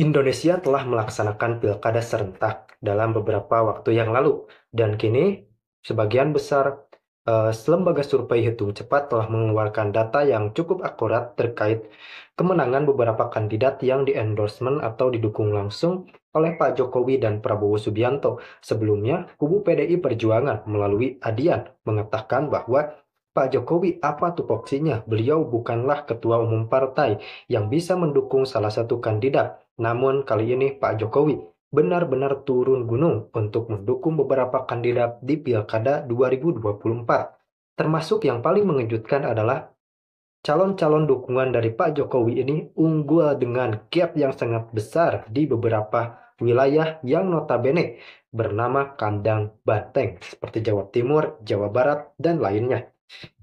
Indonesia telah melaksanakan pilkada serentak dalam beberapa waktu yang lalu, dan kini sebagian besar lembaga survei hitung cepat telah mengeluarkan data yang cukup akurat terkait kemenangan beberapa kandidat yang di-endorsement atau didukung langsung oleh Pak Jokowi dan Prabowo Subianto. Sebelumnya, kubu PDI Perjuangan melalui Adian mengatakan bahwa Pak Jokowi apa tupoksinya? Beliau bukanlah ketua umum partai yang bisa mendukung salah satu kandidat. Namun kali ini Pak Jokowi benar-benar turun gunung untuk mendukung beberapa kandidat di Pilkada 2024. Termasuk yang paling mengejutkan adalah calon-calon dukungan dari Pak Jokowi ini unggul dengan gap yang sangat besar di beberapa wilayah yang notabene bernama kandang banteng seperti Jawa Timur, Jawa Barat, dan lainnya.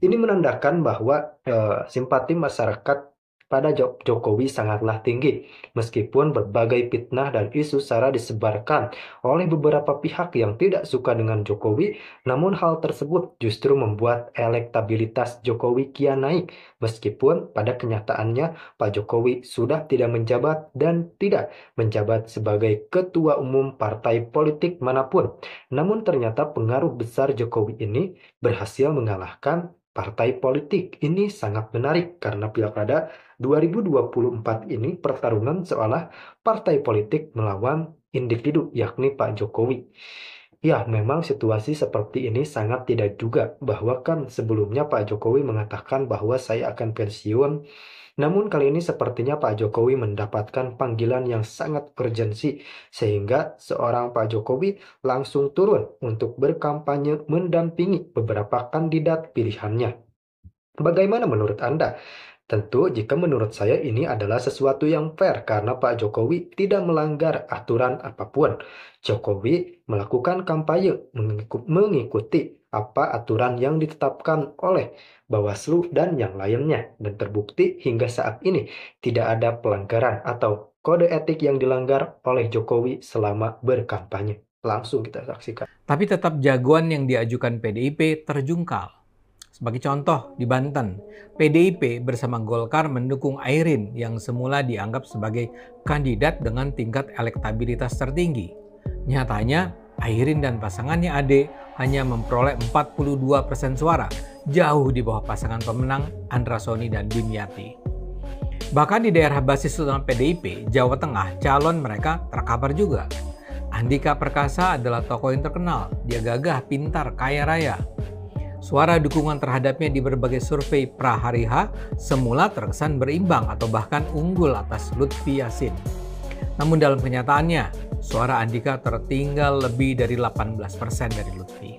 Ini menandakan bahwa simpati masyarakat pada Jokowi sangatlah tinggi, meskipun berbagai fitnah dan isu sara disebarkan oleh beberapa pihak yang tidak suka dengan Jokowi, namun hal tersebut justru membuat elektabilitas Jokowi kian naik, meskipun pada kenyataannya Pak Jokowi sudah tidak menjabat dan tidak menjabat sebagai ketua umum partai politik manapun. Namun ternyata pengaruh besar Jokowi ini berhasil mengalahkan partai politik. Ini sangat menarik karena Pilkada 2024 ini pertarungan seolah partai politik melawan individu yakni Pak Jokowi. Ya, memang situasi seperti ini sangat tidak juga bahwa kan sebelumnya Pak Jokowi mengatakan bahwa saya akan pensiun. Namun kali ini sepertinya Pak Jokowi mendapatkan panggilan yang sangat urgensi sehingga seorang Pak Jokowi langsung turun untuk berkampanye mendampingi beberapa kandidat pilihannya. Bagaimana menurut Anda? Tentu, jika menurut saya ini adalah sesuatu yang fair karena Pak Jokowi tidak melanggar aturan apapun. Jokowi melakukan kampanye mengikuti apa aturan yang ditetapkan oleh Bawaslu dan yang lainnya. Dan terbukti hingga saat ini tidak ada pelanggaran atau kode etik yang dilanggar oleh Jokowi selama berkampanye. Langsung kita saksikan. Tapi tetap jagoan yang diajukan PDIP terjungkal. Sebagai contoh, di Banten, PDIP bersama Golkar mendukung Airin yang semula dianggap sebagai kandidat dengan tingkat elektabilitas tertinggi. Nyatanya, Airin dan pasangannya Ade hanya memperoleh 42% suara, jauh di bawah pasangan pemenang Andra Soni dan Dimyati. Bahkan di daerah basis utama PDIP, Jawa Tengah, calon mereka terkapar juga. Andika Perkasa adalah tokoh yang terkenal, dia gagah, pintar, kaya raya. Suara dukungan terhadapnya di berbagai survei pra-hari H semula terkesan berimbang atau bahkan unggul atas Lutfi Yassin. Namun dalam kenyataannya, suara Andika tertinggal lebih dari 18% dari Lutfi.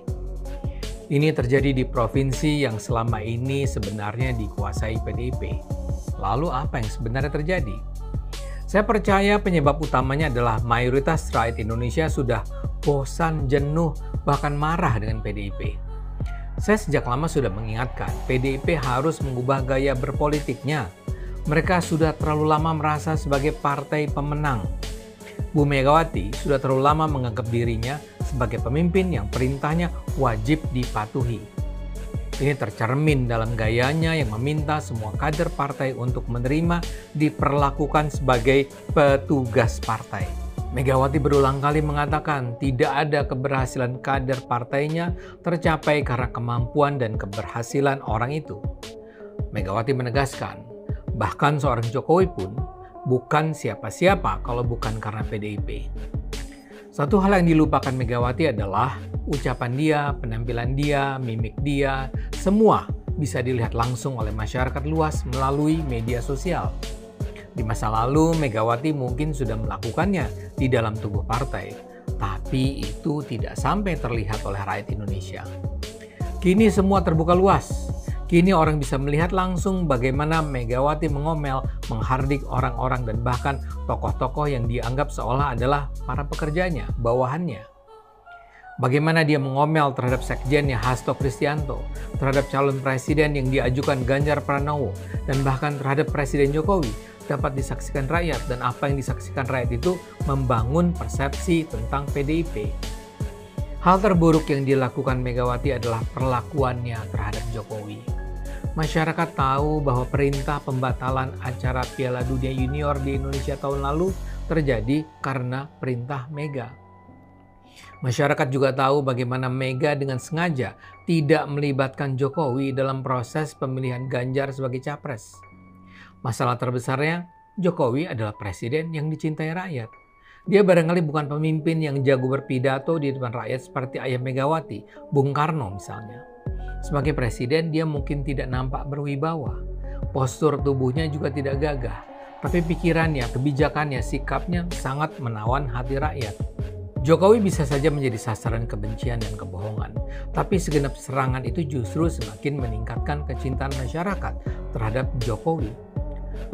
Ini terjadi di provinsi yang selama ini sebenarnya dikuasai PDIP. Lalu apa yang sebenarnya terjadi? Saya percaya penyebab utamanya adalah mayoritas rakyat Indonesia sudah bosan, jenuh, bahkan marah dengan PDIP. Saya sejak lama sudah mengingatkan, PDIP harus mengubah gaya berpolitiknya. Mereka sudah terlalu lama merasa sebagai partai pemenang. Bu Megawati sudah terlalu lama menganggap dirinya sebagai pemimpin yang perintahnya wajib dipatuhi. Ini tercermin dalam gayanya yang meminta semua kader partai untuk menerima diperlakukan sebagai petugas partai. Megawati berulang kali mengatakan tidak ada keberhasilan kader partainya tercapai karena kemampuan dan keberhasilan orang itu. Megawati menegaskan, bahkan seorang Jokowi pun bukan siapa-siapa kalau bukan karena PDIP. Satu hal yang dilupakan Megawati adalah ucapan dia, penampilan dia, mimik dia, semua bisa dilihat langsung oleh masyarakat luas melalui media sosial. Di masa lalu, Megawati mungkin sudah melakukannya di dalam tubuh partai, tapi itu tidak sampai terlihat oleh rakyat Indonesia. Kini semua terbuka luas. Kini orang bisa melihat langsung bagaimana Megawati mengomel, menghardik orang-orang dan bahkan tokoh-tokoh yang dianggap seolah adalah para pekerjanya, bawahannya. Bagaimana dia mengomel terhadap sekjennya Hasto Kristianto, terhadap calon presiden yang diajukan Ganjar Pranowo, dan bahkan terhadap Presiden Jokowi dapat disaksikan rakyat, dan apa yang disaksikan rakyat itu membangun persepsi tentang PDIP. Hal terburuk yang dilakukan Megawati adalah perlakuannya terhadap Jokowi. Masyarakat tahu bahwa perintah pembatalan acara Piala Dunia Junior di Indonesia tahun lalu terjadi karena perintah Mega. Masyarakat juga tahu bagaimana Mega dengan sengaja tidak melibatkan Jokowi dalam proses pemilihan Ganjar sebagai capres. Masalah terbesarnya, Jokowi adalah presiden yang dicintai rakyat. Dia barangkali bukan pemimpin yang jago berpidato di depan rakyat seperti ayah Megawati, Bung Karno misalnya. Sebagai presiden, dia mungkin tidak nampak berwibawa. Postur tubuhnya juga tidak gagah. Tapi pikirannya, kebijakannya, sikapnya sangat menawan hati rakyat. Jokowi bisa saja menjadi sasaran kebencian dan kebohongan, tapi segenap serangan itu justru semakin meningkatkan kecintaan masyarakat terhadap Jokowi.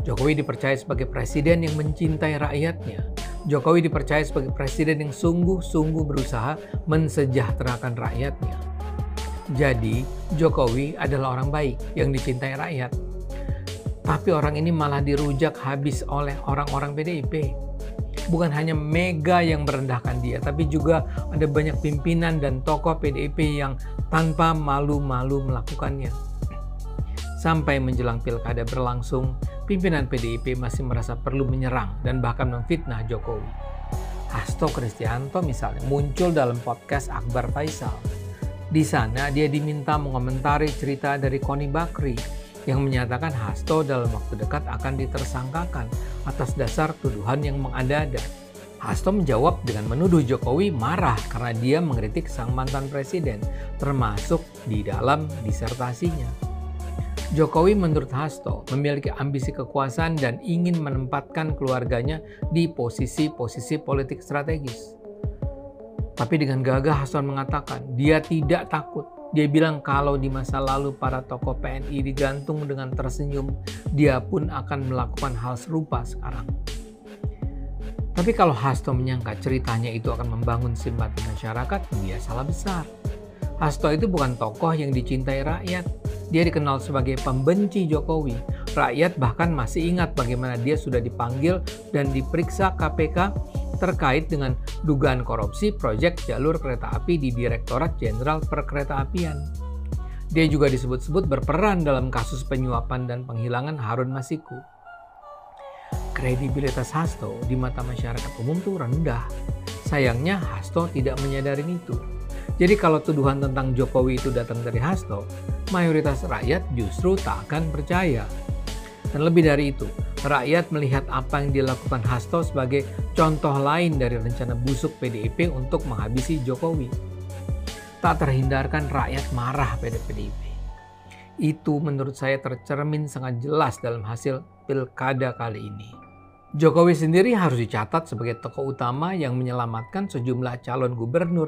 Jokowi dipercaya sebagai presiden yang mencintai rakyatnya. Jokowi dipercaya sebagai presiden yang sungguh-sungguh berusaha mensejahterakan rakyatnya. Jadi, Jokowi adalah orang baik yang dicintai rakyat. Tapi orang ini malah dirujak habis oleh orang-orang PDIP. Bukan hanya Mega yang merendahkan dia, tapi juga ada banyak pimpinan dan tokoh PDIP yang tanpa malu-malu melakukannya. Sampai menjelang pilkada berlangsung, pimpinan PDIP masih merasa perlu menyerang dan bahkan memfitnah Jokowi. Hasto Kristianto misalnya muncul dalam podcast Akbar Faisal. Di sana dia diminta mengomentari cerita dari Koni Bakri yang menyatakan Hasto dalam waktu dekat akan ditersangkakan atas dasar tuduhan yang mengada-ada. Hasto menjawab dengan menuduh Jokowi marah karena dia mengkritik sang mantan presiden, termasuk di dalam disertasinya. Jokowi menurut Hasto memiliki ambisi kekuasaan dan ingin menempatkan keluarganya di posisi-posisi politik strategis. Tapi dengan gagah Hasto mengatakan dia tidak takut. Dia bilang kalau di masa lalu para tokoh PNI digantung dengan tersenyum, dia pun akan melakukan hal serupa sekarang. Tapi kalau Hasto menyangka ceritanya itu akan membangun simpati masyarakat, dia salah besar. Hasto itu bukan tokoh yang dicintai rakyat. Dia dikenal sebagai pembenci Jokowi. Rakyat bahkan masih ingat bagaimana dia sudah dipanggil dan diperiksa KPK terkait dengan dugaan korupsi proyek jalur kereta api di Direktorat Jenderal Perkeretaapian. Dia juga disebut-sebut berperan dalam kasus penyuapan dan penghilangan Harun Masiku. Kredibilitas Hasto di mata masyarakat umum tuh rendah. Sayangnya Hasto tidak menyadari itu. Jadi kalau tuduhan tentang Jokowi itu datang dari Hasto, mayoritas rakyat justru tak akan percaya. Dan lebih dari itu, rakyat melihat apa yang dilakukan Hasto sebagai contoh lain dari rencana busuk PDIP untuk menghabisi Jokowi. Tak terhindarkan rakyat marah pada PDIP. Itu menurut saya tercermin sangat jelas dalam hasil pilkada kali ini. Jokowi sendiri harus dicatat sebagai tokoh utama yang menyelamatkan sejumlah calon gubernur